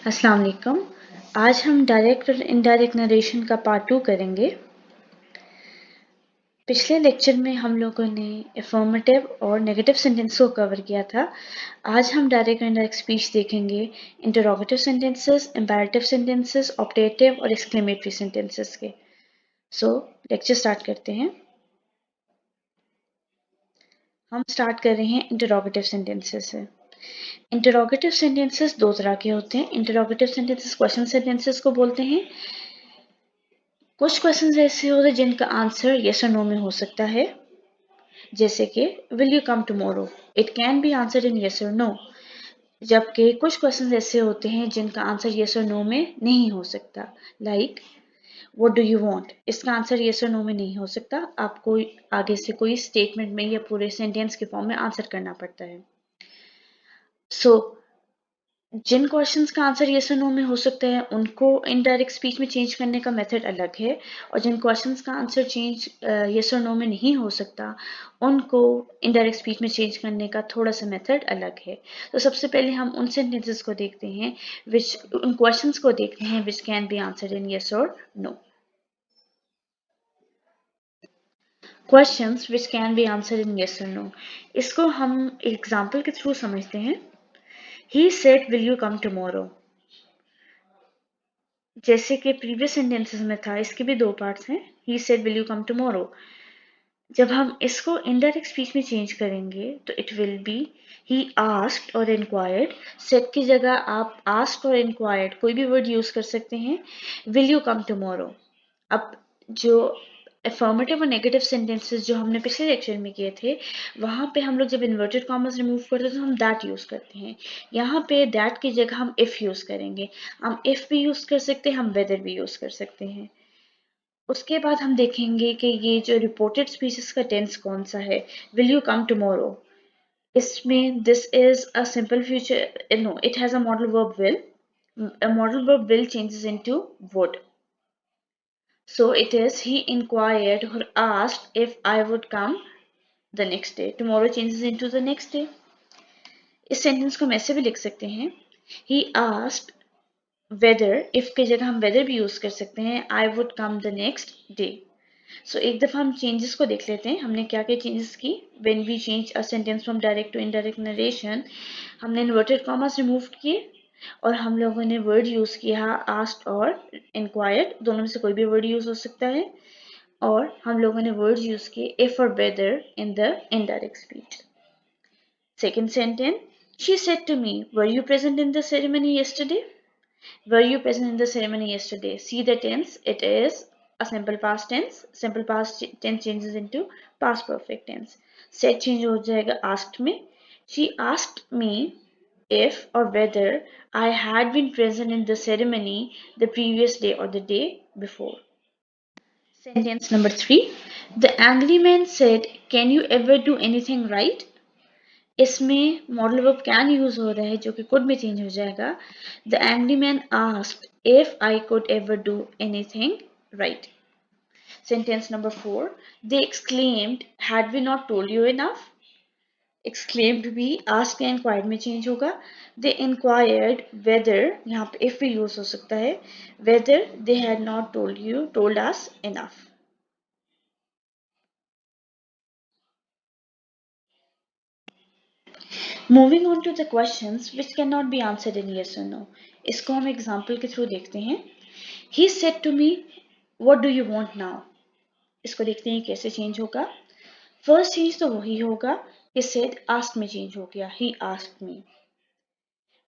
अस्सलाम वालेकुम। आज हम डायरेक्ट और इनडायरेक्ट नरेशन का पार्ट 2 करेंगे। पिछले लेक्चर में हम लोगों ने affirmative और नेगेटिव सेंटेंस को कवर किया था। आज हम डायरेक्ट और इनडायरेक्ट स्पीच देखेंगे interrogative sentences, imperative sentences, optative और exclamatory sentences के। लेक्चर स्टार्ट करते हैं। हम स्टार्ट कर रहे हैं इंटरोगेटिव सेंटेंसेस से। इंटरोगेटिव सेंटेंसेस दो तरह के होते हैं। इंटरोगेटिव सेंटेंसेस क्वेश्चन सेंटेंसेस को बोलते हैं। कुछ क्वेश्चंस ऐसे होते हैं जिनका आंसर यस और नो में हो सकता है, जैसे कि will you come tomorrow, it can be answered in yes और नो। जबकि कुछ क्वेश्चंस ऐसे होते हैं जिनका आंसर यस और नो में नहीं हो सकता, like what do you want, इसका आंसर यस और नो में नहीं हो सकता, आपको आगे से कोई स्टेटमेंट में या पूरे सेंटेंस के फॉर्म में आंसर करना पड़ता है। सो जिन क्वेश्चंस का आंसर यस और नो में हो सकता है उनको इनडायरेक्ट स्पीच में चेंज करने का मेथड अलग है, और जिन क्वेश्चंस का आंसर चेंज यस और नो में नहीं हो सकता उनको इनडायरेक्ट स्पीच में चेंज करने का थोड़ा सा मेथड अलग है। तो सबसे पहले हम उन सेंटेंसेस को देखते हैं उन क्वेश्चंस को देखते हैं which can be answered in yes और no. Questions which can be answered in yes और नो, इसको हम एग्जाम्पल के थ्रू समझते हैं। He said will you come tomorrow, जैसे कि प्रीवियस सेंटेंसेस में था, इसके भी दो पार्ट्स हैं। He said will you come tomorrow. जब हम इसको इनडायरेक्ट स्पीच में चेंज करेंगे तो it will be he asked और इंक्वायर्ड। सेड की जगह आप आस्क्ड और इंक्वायर्ड कोई भी वर्ड यूज कर सकते हैं। Will you come tomorrow. अब जो अफर्मेटिव और नेगेटिव सेंटेंसेस जो हमने पिछले लेक्चर में किए थे, वहां पे हम लोग जब इन्वर्टेड कॉमर्स रिमूव करते हैं तो हम दैट यूज करते हैं। यहाँ पे दैट की जगह हम इफ यूज करेंगे। हम इफ भी यूज कर सकते हैं, हम वेदर भी यूज कर सकते हैं। उसके बाद हम देखेंगे कि ये जो रिपोर्टेड स्पीचेस का टेंस कौन सा है। विल यू कम टुमारो, इसमें this is a simple future, no it has a modal verb will. A modal verb will changes into would. So it is he inquired or asked if I would come the next day. Tomorrow changes into the next day. इस sentence को हम ऐसे भी लिख सकते हैं, he asked whether, if की जगह हम whether भी यूज कर सकते हैं, I would come the next day. So एक दफा हम चेंजेस को देख लेते हैं, हमने क्या क्या चेंजेस की। When we change a sentence from direct to indirect narration, हमने inverted commas रिमूव किए और हम लोगों ने वर्ड यूज किया आस्क्ड और इंक्वायर्ड, दोनों में से कोई भी वर्ड यूज हो सकता है। और हम लोगों ने वर्ड यूज किए इफ और whether in the indirect speech. Second sentence, she said to me, were you present in the ceremony yesterday? Were you present in the ceremony yesterday? See the tense, it is a simple past tense. Simple past tense changes into past perfect tense. Said change हो जाएगा asked में। She asked me if or whether I had been present in the ceremony the previous day or the day before. Sentence number 3. The angry man said, can you ever do anything right? इसमें modal verb can use हो रहा है जो कि could में change हो जाएगा। The angry man asked if I could ever do anything right. Sentence number 4. They exclaimed, had we not told you enough. Exclaimed भी आस्क या इंक्वायर्ड में चेंज होगा। दे इंक्वायर्ड वेदर, यहाँ पे इफ भी यूज हो सकता है, whether they had not told us enough. Moving on to the questions which can not be answered in yes और नो, इसको हम एग्जांपल के थ्रू देखते हैं। He said to me, what do you want now, इसको देखते हैं कैसे चेंज होगा। फर्स्ट चेंज तो वही होगा कि सेड आस्क में चेंज हो गया, ही आस्क्ड मी।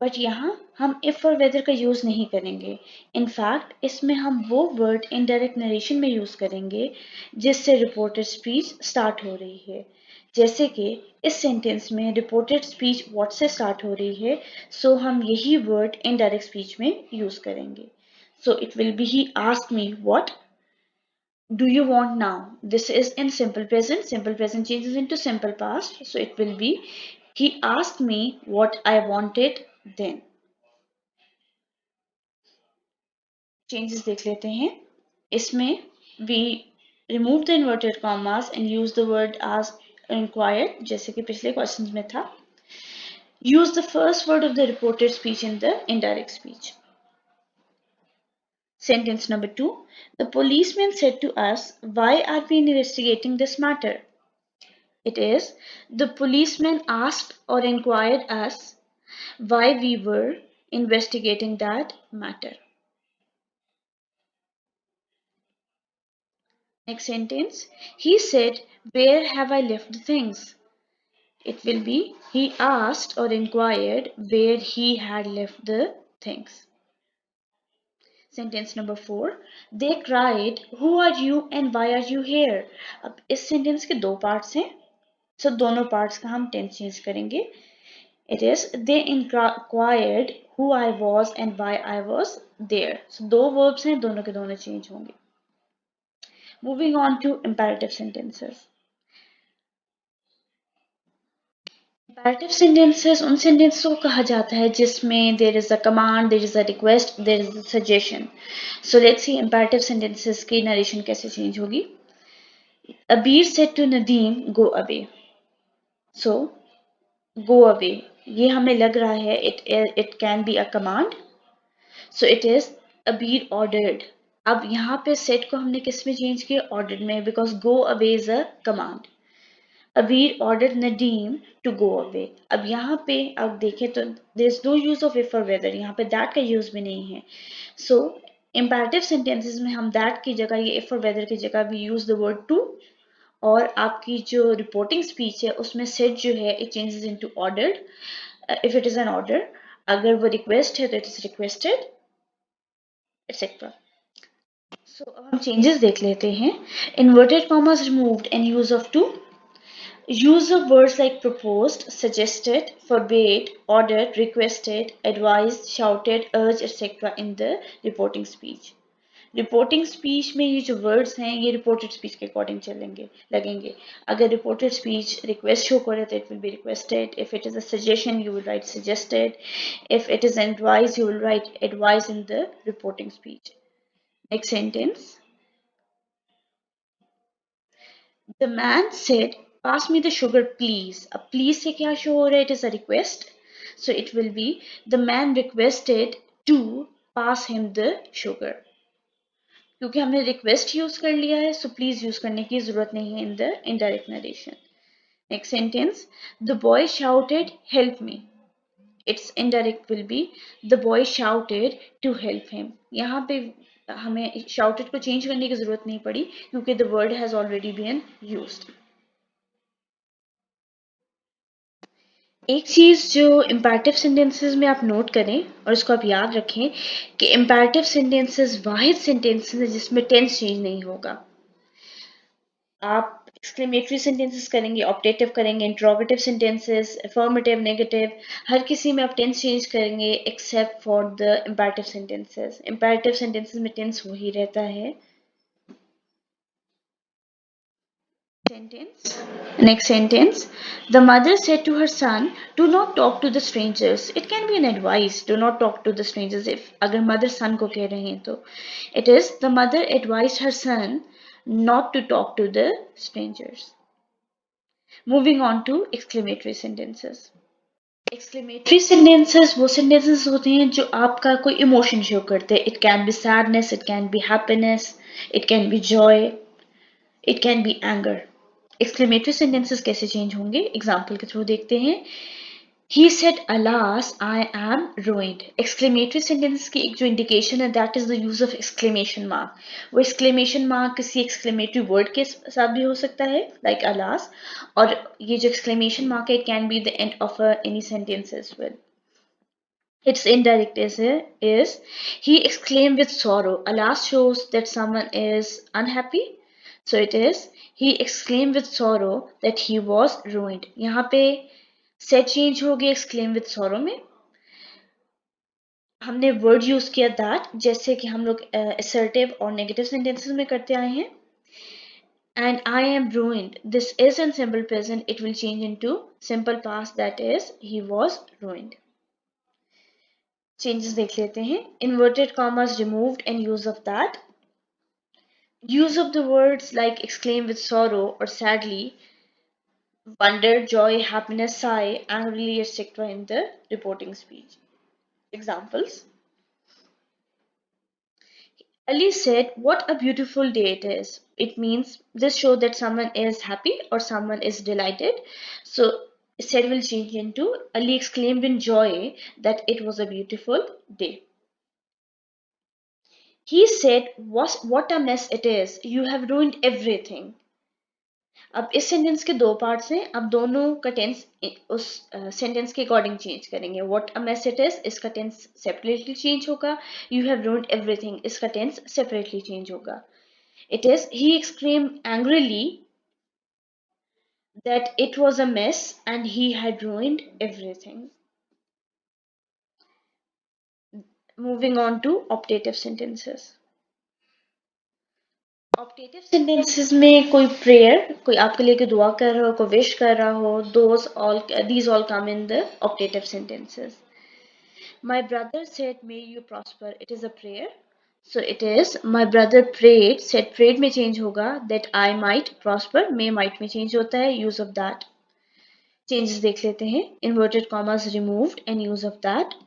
बट यहाँ हम इफ और वेदर का यूज नहीं करेंगे। इनफैक्ट इसमें हम वो वर्ड इनडायरेक्ट नरेशन में यूज करेंगे जिससे रिपोर्टेड स्पीच स्टार्ट हो रही है। जैसे कि इस सेंटेंस में रिपोर्टेड स्पीच व्हाट से स्टार्ट हो रही है, सो हम यही वर्ड इनडायरेक्ट स्पीच में यूज करेंगे। So it will be he asked me what do you want now. This is in simple present. Simple present changes into simple past, so it will be he asked me what I wanted then. Changes देख लेते हैं। इसमें we remove the inverted commas and use the word as inquired, जैसे कि पिछले questions में था। Use the first word of the reported speech in the indirect speech. Sentence number 2. The policeman said to us, "Why are we investigating this matter?" It is, the policeman asked or inquired us why we were investigating that matter. Next sentence. He said, "Where have I left the things?" It will be, he asked or inquired where he had left the things. Sentence number 4. They cried, "Who are you and why are you here?" अब इस sentence के दो parts हैं, so दोनों parts का हम tense change करेंगे. It is, they inquired who I was and why I was there. So दो verbs हैं, दोनों के दोनों चेंज होंगे. Moving on to imperative sentences. Imperative sentences उन sentences को कहा जाता है जिसमें there is a command, there is a request, there is a suggestion. So let's see imperative sentences की narration कैसे change होगी. Abir said to Nadeem, "Go away." So go away. ये हमें लग रहा है it can be a command. So it is Abir ordered. अब यहाँ पे set को हमने किस में change किया? Ordered में, because go away is a command. Abir ordered Nadeem to go away. अब यहाँ पे अब देखें तो there is no use of if or whether, यहाँ पे that का use भी नहीं है. So imperative sentences में हम that की जगह ये if or whether की जगह we use the word to, और आपकी जो रिपोर्टिंग स्पीच है उसमें सेट जो है it changes into ordered if it is an order. अगर वो रिक्वेस्ट है तो it is requested, etc. So अब हम चेंजेस देख लेते हैं. Inverted commas removed and use of to. Use of words like proposed, suggested, forbade, ordered, requested, advised, shouted, urged, etc. in the reporting speech. Reporting speech में ये जो words हैं ये रिपोर्टेड स्पीच के अकॉर्डिंग चलेंगे लगेंगे. अगर रिपोर्टेड स्पीच रिक्वेस्ट शो करे तो it will be requested. If it is a suggestion you will write suggested. If it is advice you will write advice in the reporting speech. Next sentence. The man said, "Pass me the sugar, please." अब please से क्या show हो रहा है? It is a request. So it will be, the man requested to pass him the sugar. क्योंकि हमने request use कर लिया है, सो प्लीज यूज करने की जरूरत नहीं है in the indirect narration. Next sentence. The boy shouted, "help me." It's indirect will be, the boy shouted to help him. यहाँ पे हमें शाउटेड को चेंज करने की जरूरत नहीं पड़ी क्योंकि the word has already been used. एक चीज जो इम्पैरेटिव सेंटेंसेस में आप नोट करें और इसको आप याद रखें कि इम्पैरेटिव सेंटेंसेस वाहिद सेंटेंसेस है जिसमें टेंस चेंज नहीं होगा. आप एक्सक्लेमेटरी सेंटेंसेस करेंगे, ऑप्टेटिव करेंगे, इंट्रोगेटिव सेंटेंसेस, अफर्मेटिव, नेगेटिव, हर किसी में आप टेंस चेंज करेंगे except for the imperative sentences. Imperative sentences में टेंस वही रहता है. Sentence. Next sentence. The mother said to her son, "Do not talk to the strangers." It can be an advice. Do not talk to the strangers. If अगर mother son को कह रहे हैं तो it is, the mother advised her son not to talk to the strangers. Moving on to exclamatory sentences. Exclamatory sentences वो sentences होते हैं जो आपका कोई emotion show करते हैं. It can be sadness, it can be happiness, it can be joy, it can be anger. Exclamatory sentences कैसे change होंगे एग्जाम्पल के थ्रू देखते हैं. He said, "Alas, I am ruined." Exclamatory sentence की एक जो इंडिकेशन है that is the use of exclamation mark. वो एक्सक्लेमेशन मार्क किसी एक्सक्लेमेटरी वर्ड के साथ भी हो सकता है लाइक alas, और ये जो एक्सक्लेमेशन मार्क है it can be the end of any sentence as well. Its indirect is he exclaimed with sorrow. Alas shows that someone is unhappy. So it is he exclaimed with sorrow that he was ruined. यहाँ पे से change हो गया exclaim with sorrow में. हमने word use किया that जैसे कि हम लोग assertive और negative sentences में करते आए हैं. And I am ruined. This is in simple present. It will change into simple past, that is he was ruined. Changes देख लेते हैं. Inverted commas removed and use of that. Use of the words like exclaim with sorrow और sadly wonder, joy, happiness, sigh, angrily, etc. in the reporting speech. Examples. Ali said, "What a beautiful day it is." It means this shows that someone is happy or someone is delighted. So said will change into Ali exclaimed in joy that it was a beautiful day. He said, "What a mess it is. You have ruined everything." अब इस sentence के दो parts हैं, अब दोनों का tense उस sentence के अकॉर्डिंग चेंज करेंगे. What a mess it is, इसका टेंस सेपरेटली चेंज होगा. यू हैव रूइंड एवरीथिंग, इसका टेंस सेपरेटली चेंज होगा. It is, he exclaimed angrily that it was a mess and he had ruined everything. Moving on to optative sentences. Optative sentences में कोई prayer, कोई आपके लिए कोई दुआ कर रहा हो, कोई विश कर रहा हो, those all these all come in the optative sentences. My brother said, "May you prosper." It is a prayer. So it is, my brother prayed, said prayed में change होगा, that I might prosper. May might में change होता है, use of that. Changes देख लेते हैं. Inverted commas removed and use of that.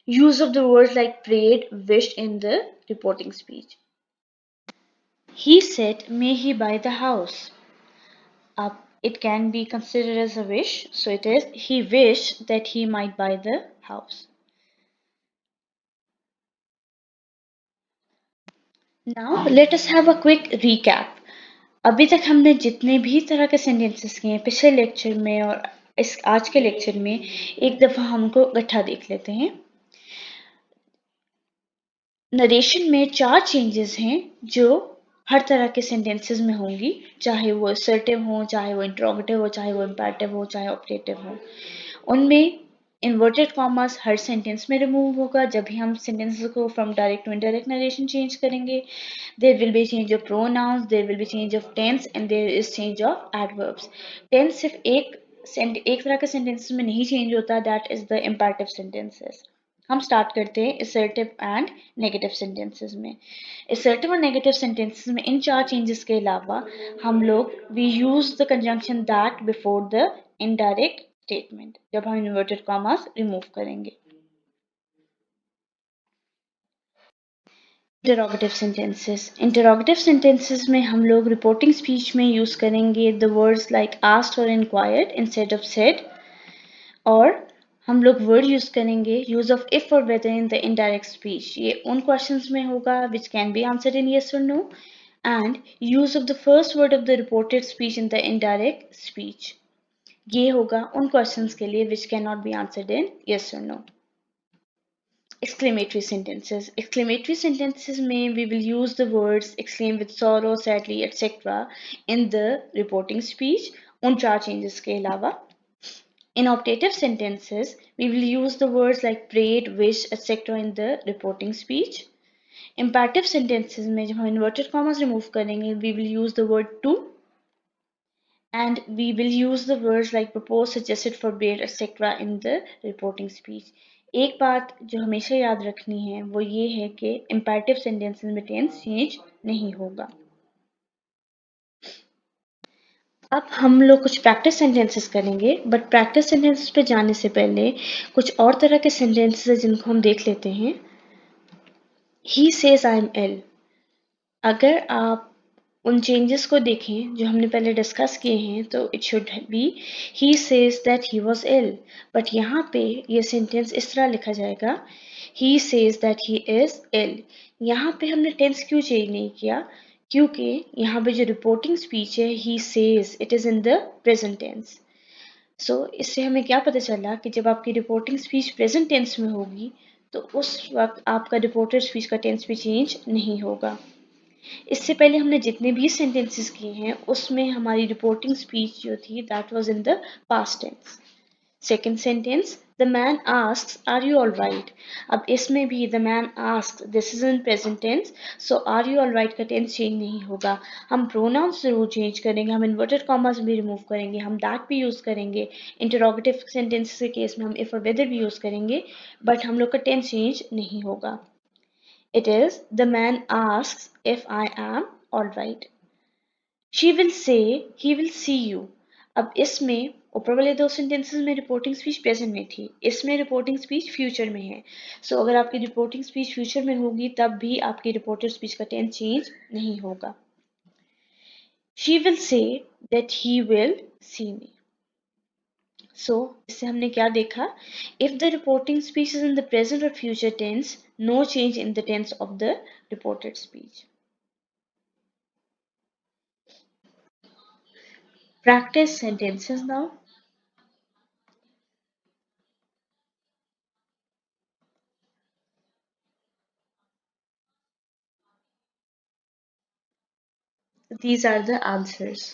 Use of the words like prayed, wished in the reporting speech. He said, "May he buy the house." It can be considered as a wish. So it is, he wished that he might buy the house. Now let us have a quick recap. अभी तक हमने जितने भी तरह के sentences किए हैं पिछले लेक्चर में और इस आज के लेक्चर में, एक दफ़ा हमको इकट्ठा देख लेते हैं. नरेशन में 4 चेंजेस हैं जो हर तरह के सेंटेंसेस में होंगी, चाहे वो असर्टिव हो, चाहे वो इंट्रोगेटिव हो, चाहे वो इम्पेरेटिव हो, चाहे ऑप्टेटिव हो. उनमें इन्वर्टेड कॉमास हर सेंटेंस में रिमूव होगा जब भी हम सेंटेंसेस को from direct to indirect narration change करेंगे. There will be change of pronouns, there will be change of tense and there is change of adverbs. Tense सिर्फ एक तरह के सेंटेंसेस में नहीं चेंज होता, that is the imperative sentences. हम start करते हैं assertive and negative sentences में. Assertive और negative sentences में इन 4 changes के अलावा हम लोग we use the conjunction that before the indirect statement जब हम inverted commas remove करेंगे. इंटरोगेटिव सेंटेंसेस में हम लोग रिपोर्टिंग स्पीच में यूज करेंगे द वर्ड्स लाइक आस्क्ड और इंक्वायर्ड इंस्टेड ऑफ सेड, और हम लोग वर्ड यूज करेंगे यूज ऑफ इफ और whether in the indirect speech. ये उन क्वेश्चंस में होगा which can be answered in yes और no, and use of the first word of the reported speech in the indirect speech. ये होगा उन क्वेश्चंस के लिए which can not be answered in yes और no. Exclamatory sentences. Exclamatory sentences may we will use the words exclaim with sorrow, sadly, etc. in the reporting speech. उन 4 changes के अलावा. In optative sentences, we will use the words like prayed, wish, etc. in the reporting speech. Imperative sentences में जब हम inverted commas remove करेंगे, we will use the word to, and we will use the words like propose, suggested, forbade, etc. in the reporting speech. एक बात जो हमेशा याद रखनी है वो ये है कि imperative sentences में टेंस चेंज नहीं होगा. अब हम लोग कुछ प्रैक्टिस सेंटेंसेस करेंगे, बट प्रैक्टिस सेंटेंसेस पे जाने से पहले कुछ और तरह के सेंटेंसेस हैं जिनको हम देख लेते हैं. He says I am ill. अगर आप उन चेंजेस को देखें जो हमने पहले डिस्कस किए हैं तो it should be he says that he was ill, but यहाँ पे ये सेंटेंस इस तरह लिखा जाएगा he says that he is ill. यहाँ पे हमने टेंस क्यों चेंज नहीं किया, क्योंकि यहाँ पे जो रिपोर्टिंग स्पीच है he says it is in the present tense. So इससे हमें क्या पता चला कि जब आपकी रिपोर्टिंग स्पीच प्रेजेंट टेंस में होगी तो उस वक्त आपका रिपोर्टेड स्पीच का टेंस भी चेंज नहीं होगा. इससे पहले हमने जितने भी सेंटेंसेस किए हैं उसमें हमारी रिपोर्टिंग स्पीच जो थी that was in the past tense. Second sentence the man asks are you all right. अब इसमें भी the man asks this is in present tense, so are you all right का टेंस चेंज नहीं होगा. हम pronounce जरूर change करेंगे, हम इन्वर्टेड कॉमास भी रिमूव करेंगे, हम दैट भी यूज करेंगे, इंटरोगेटिव सेंटेंसेस के केस में हम इफ और वेदर भी यूज करेंगे, बट हम लोग का टेंस चेंज नहीं होगा. It is, the man asks if I am all right. She will say, he will see you. अब इसमें ऊपर वाले दो सेंटेंसेस में रिपोर्टिंग स्पीच प्रेजेंट में थी, इसमें रिपोर्टिंग स्पीच फ्यूचर में है। सो अगर आपकी रिपोर्टिंग स्पीच फ्यूचर में होगी तब भी आपकी रिपोर्टेड स्पीच का टेंस चेंज नहीं होगा। She will say that he will see me. So इससे हमने क्या देखा, if the reporting speech is in the present और future tense, no change in the tense of the reported speech. Practice sentences now. These are the answers.